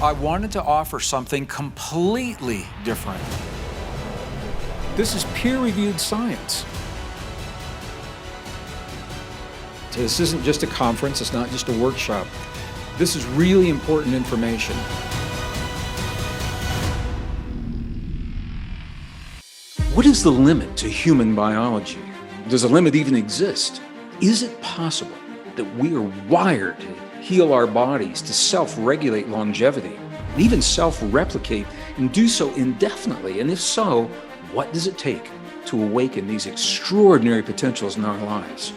I wanted to offer something completely different. This is peer-reviewed science. This isn't just a conference, it's not just a workshop. This is really important information. What is the limit to human biology? Does a limit even exist? Is it possible that we are wired to heal our bodies, to self-regulate longevity, and even self-replicate, and do so indefinitely? And if so, what does it take to awaken these extraordinary potentials in our lives?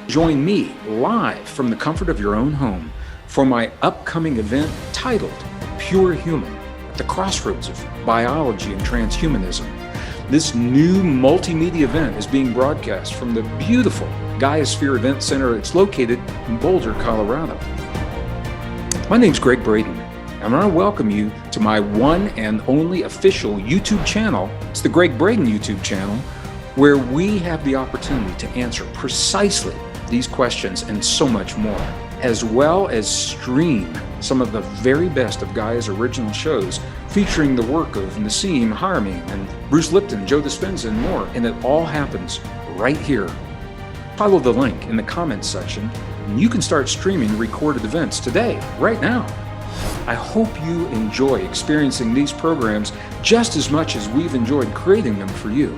Join me live from the comfort of your own home for my upcoming event titled Pure Human, at the crossroads of biology and transhumanism. This new multimedia event is being broadcast from the beautiful Gaia-Sphere Event Center. It's located in Boulder, Colorado. My name's Gregg Braden, and I want to welcome you to my one and only official YouTube channel. It's the Gregg Braden YouTube channel, where we have the opportunity to answer precisely these questions and so much more, as well as stream some of the very best of Gaia's original shows, featuring the work of Nassim Haramein and Bruce Lipton, Joe Dispenza, and more. And it all happens right here. Follow the link in the comments section, and you can start streaming recorded events today, right now. I hope you enjoy experiencing these programs just as much as we've enjoyed creating them for you.